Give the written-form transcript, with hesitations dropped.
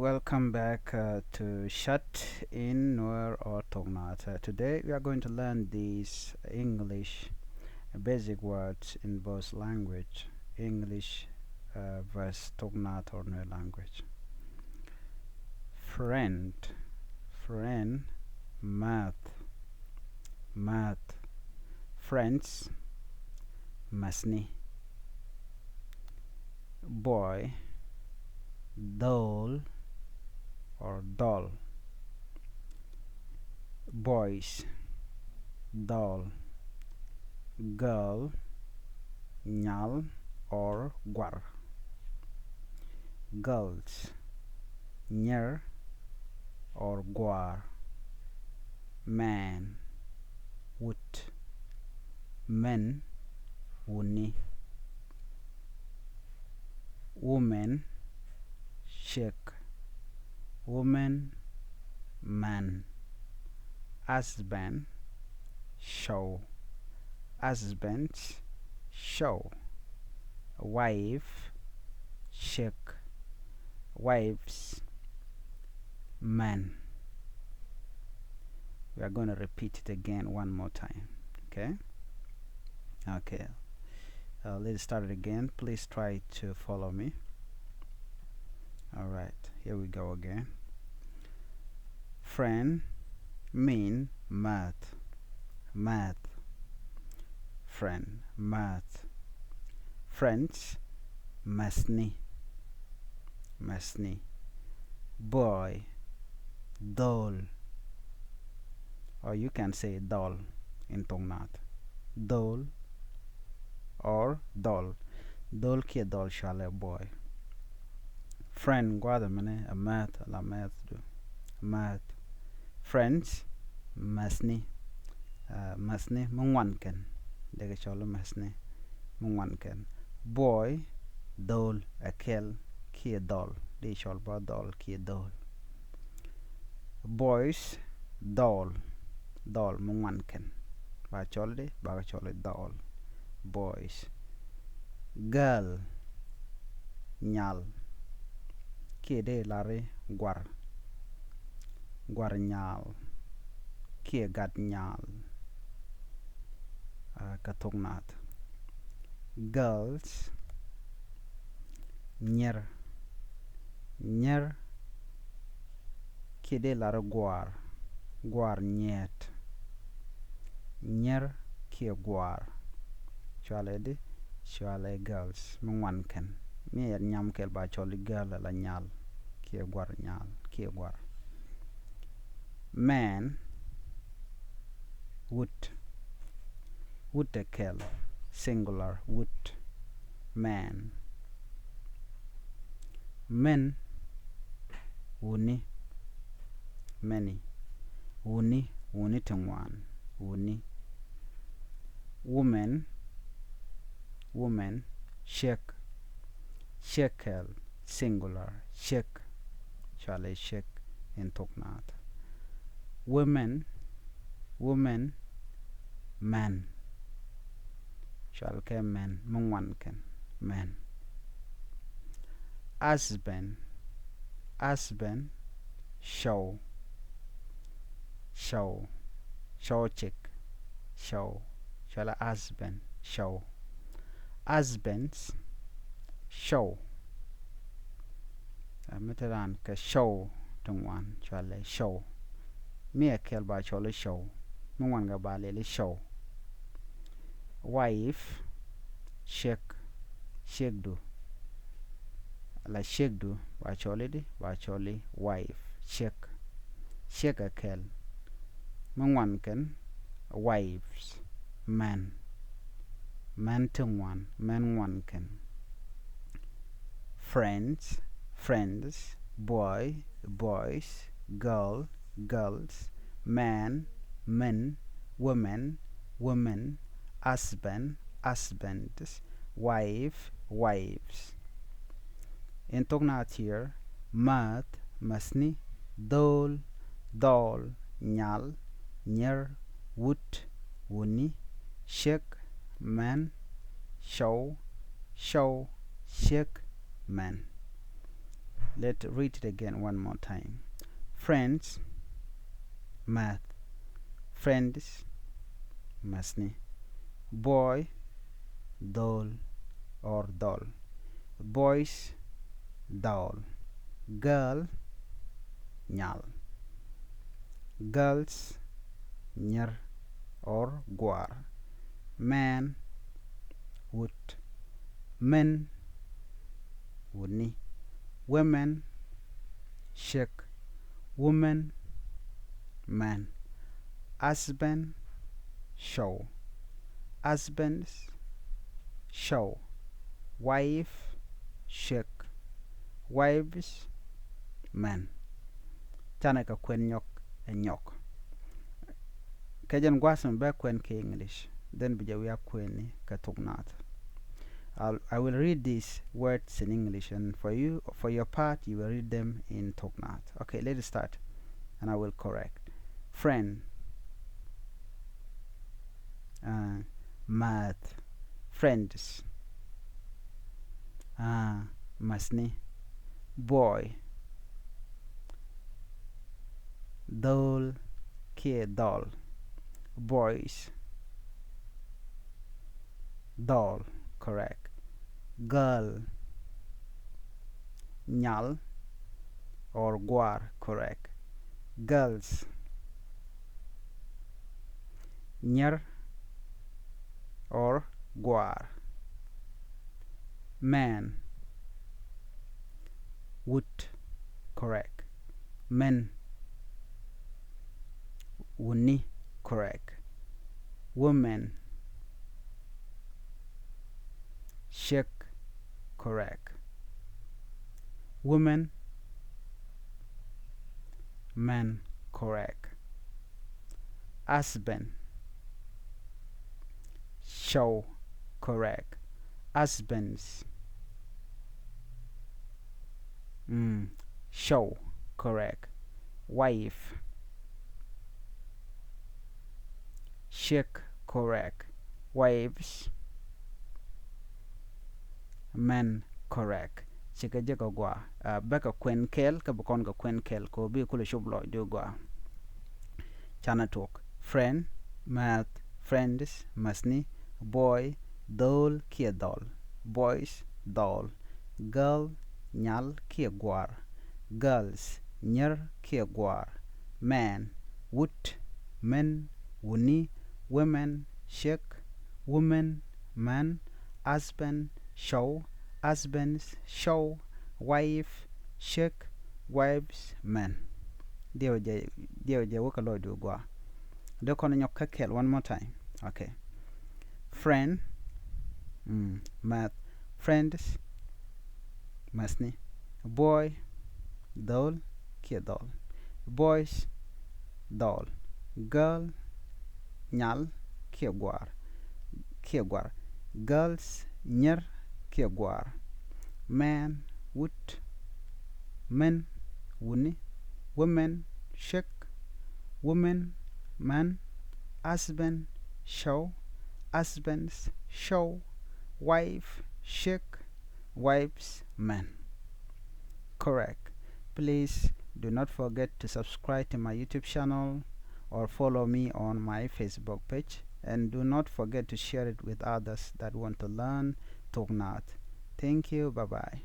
Welcome back to Shut in Nuer or Thok nath. Today we are going to learn these English basic words in both language, English versus Thok nath or Nuer language. Friend, friend, math, math, friends, masni, boy, doll or doll, boys, doll, girl, nyal or gwar, girls, nyer or gwar, man, wood, men, wuni, woman, shek, woman, man, husband, show, husbands, show, wife, shek, wives, man. We are going to repeat it again one more time. Okay, let's start it again. Please try to follow me. Alright, here we go again. Friend, mean, math, math, friend, math, friends, masni, masni, boy, doll, or you can say doll in Thok nath, doll or doll, doll ki doll shale boy. Friend guarda mane a math la math do math, friends masni, masni mungwanken dega cholo masni mungwanken, boy doll a kel ki a doll de chol ba doll ki a doll, boys doll doll mungwanken ba chole ba chole doll boys, girl nyal kede lare gwar, gwar nyal kie gat nyal ka Thok nath, girls nyer, nyer kede lare gwar, gwar nyet, nyer kie gwar chwale de chwale girls mungwanken mi nyam kel ba choli girl la nyal kie gwar nyal kie gwar, man wood, wood a kel singular wood, man, men wuni, many, wuni wuni tengwan wuni, woman, woman, shek, shekel singular, shek chale shek in Thok nath, women, woman, man chal ke men mungwanken men, husband, husband, show, show, show chick, show chala husband, show, husbands, show meteran ka show tungwan chale show mi akel ba chole show mungwan ga ba lele show, wife shek, shekdu la shekdu ba chole de ba chole wife shek, shek akel mungwan ken wives, man, man tungwan man wan ken, friends, friends, boy, boys, girl, girls, man, men, women, women, husband, husbands, wife, wives. In Thok nath here, math, masni, doll, doll, nyal, nyer, wood, wuni, shek, man, show, show, shek, man. Let's read it again one more time. Friends, math. Friends, masni. Boy, doll or doll. Boys, doll. Girl, nyal. Girls, nyer or guar. Man, wood. Men, wuni. Women, shek. Woman, man. Husband, show. Husbands, show. Wife, shek. Wives, man. Tana ka kwen nyok e nyok. Kajan gwasam ba kwen ke English. Then bija we kwen ka tugnat. I will read these words in English, and for your part, you will read them in Toknat. Okay, let's start, and I will correct. Friend, math, friends, masni, boy, doll, kid, doll, boys, doll, correct. Girl, nyal or guar, correct. Girls, nyer or guar. Man, wood, correct. Men, wuni, correct. Woman, shek, correct. Woman, man, correct. Husband, show, correct. Husbands, show, correct. Wife, shek, correct. Wives, men, correct. Chika jaka gwa beka kwen kel ka bukon ka kwen kel ko bi kule shublo do gwa. Chana talk. Friend, math, friends, masni. Boy, doll, kia doll. Boys, doll. Girl, nyal, kia guar. Girls, nyer, kia guar. Man, wood. Men, wuni. Women, shek. Woman, man. Husband, show. Husbands, show. Wife, shek. Wives, men. Dio je waka lo do gwa. Do kono nyoka kel one more time. Okay. Friend, math. Friends, masni. Boy, doll, kia doll. Boys, doll. Girl, nyal, kia guar. Kia guar. Girls, nyer, kia guar. Man, wood. Men, wuni. Women, shek. Woman, man. Husband, show. Husbands, show. Wife, shek. Wives, man. Correct. Please do not forget to subscribe to my YouTube channel or follow me on my Facebook page, and do not forget to share it with others that want to learn Toknat. Thank you. Bye bye.